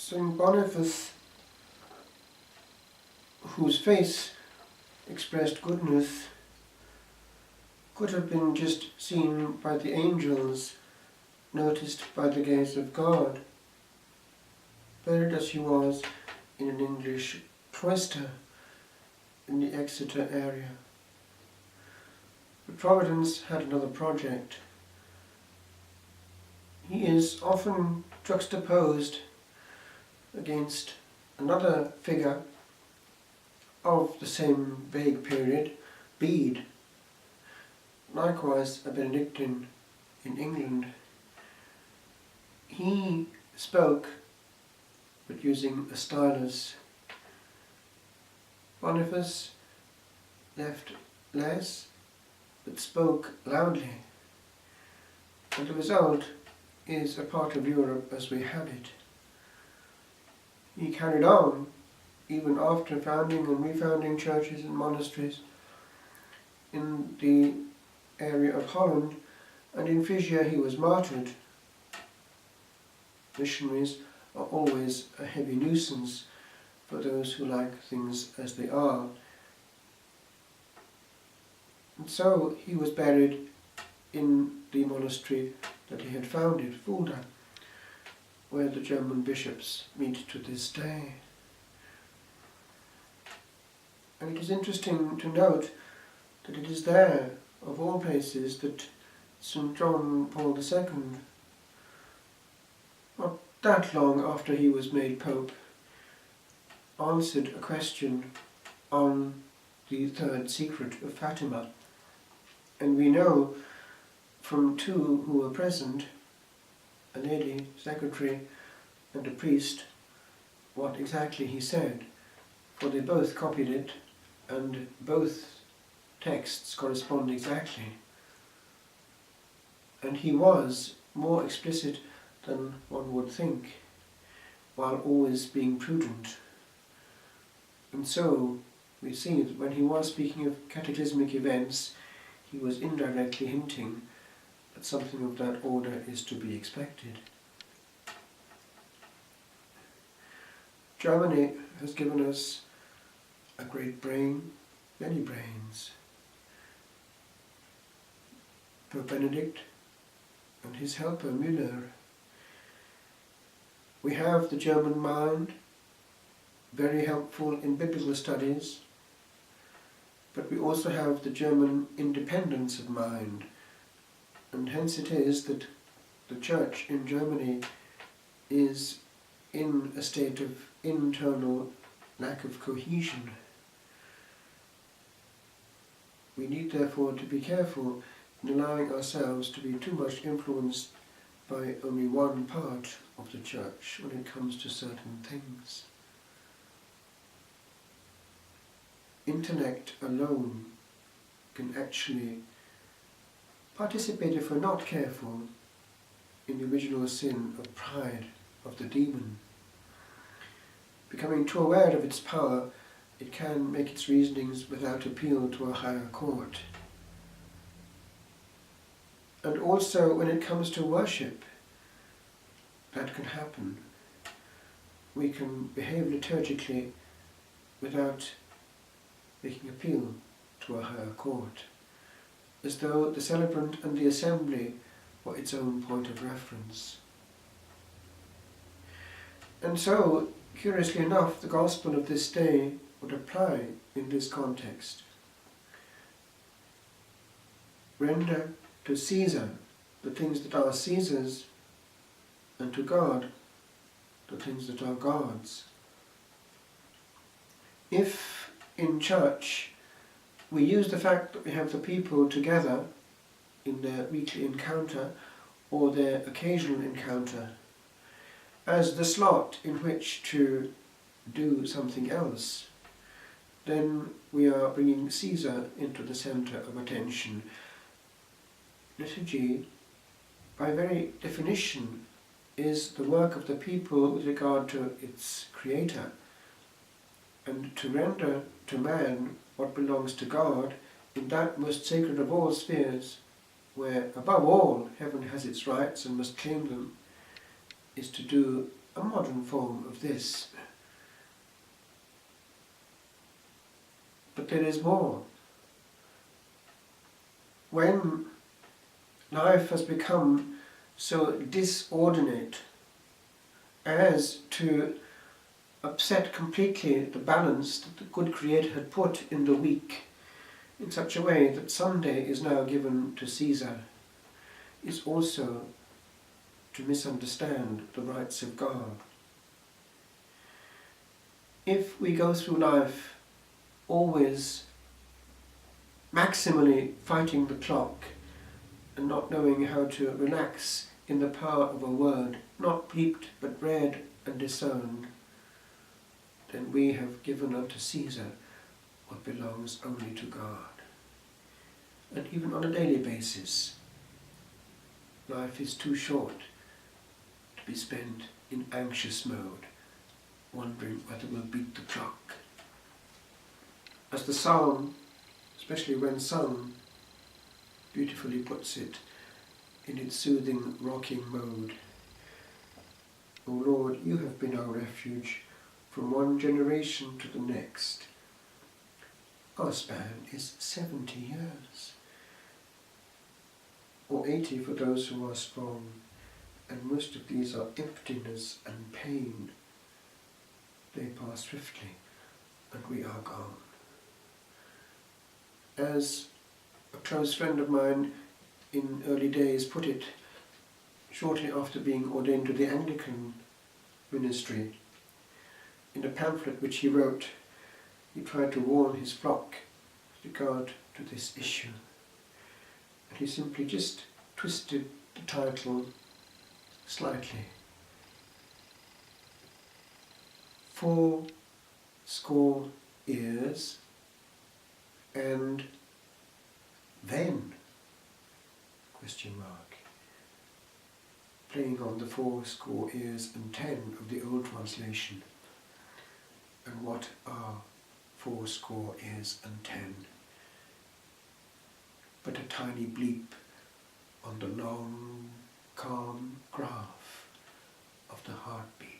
St Boniface, whose face expressed goodness, could have been just seen by the angels, noticed by the gaze of God, buried as he was in an English cloister in the Exeter area. But Providence had another project. He is often juxtaposed against another figure of the same vague period, Bede, likewise a Benedictine in England. He spoke, but using a stylus. Boniface left less, but spoke loudly, and the result is a part of Europe as we have it. He carried on, even after founding and refounding churches and monasteries in the area of Holland, and in Frisia he was martyred. Missionaries are always a heavy nuisance for those who like things as they are. And so he was buried in the monastery that he had founded, Fulda, where the German bishops meet to this day. And it is interesting to note that it is there, of all places, that St John Paul II, not that long after he was made Pope, answered a question on the third secret of Fatima. And we know from two who were present, a lady secretary and a priest, what exactly he said, for they both copied it and both texts correspond exactly. And he was more explicit than one would think, while always being prudent. And so we see that when he was speaking of cataclysmic events, he was indirectly hinting that something of that order is to be expected. Germany has given us a great brain, many brains. Pope Benedict and his helper Müller. We have the German mind, very helpful in biblical studies, but we also have the German independence of mind, and hence it is that the Church in Germany is in a state of internal lack of cohesion. We need therefore to be careful in allowing ourselves to be too much influenced by only one part of the Church when it comes to certain things. Intellect alone can actually participate, if we're not careful, in the original sin of pride, of the demon. Becoming too aware of its power, it can make its reasonings without appeal to a higher court. And also when it comes to worship, that can happen. We can behave liturgically without making appeal to a higher court, as though the celebrant and the assembly were its own point of reference. And so, curiously enough, the gospel of this day would apply in this context. Render to Caesar the things that are Caesar's, and to God the things that are God's. If in church we use the fact that we have the people together in their weekly encounter or their occasional encounter as the slot in which to do something else, then we are bringing Caesar into the centre of attention. Liturgy, by very definition, is the work of the people with regard to its creator, and to render to man what belongs to God in that most sacred of all spheres, where above all heaven has its rights and must claim them, is to do a modern form of this. But there is more. When life has become so disordinate as to upset completely the balance that the good Creator had put in the week, in such a way that Sunday is now given to Caesar, is also to misunderstand the rights of God. If we go through life always maximally fighting the clock and not knowing how to relax in the power of a word, not bleeped but read and discerned, then we have given unto Caesar what belongs only to God. And even on a daily basis, life is too short to be spent in anxious mode, wondering whether we'll beat the clock. As the psalm, especially when sung, beautifully puts it in its soothing, rocking mode. O Lord, you have been our refuge from one generation to the next. Our span is 70 years, or 80 for those who are strong, and most of these are emptiness and pain. They pass swiftly, and we are gone. As a close friend of mine in early days put it, shortly after being ordained to the Anglican ministry, in a pamphlet which he wrote, he tried to warn his flock with regard to this issue. And he simply just twisted the title slightly. 80 years and then, question mark, playing on the 80 years and 10 of the old translation. And what are 80 years and 10? But a tiny bleep on the long, calm graph of the heartbeat.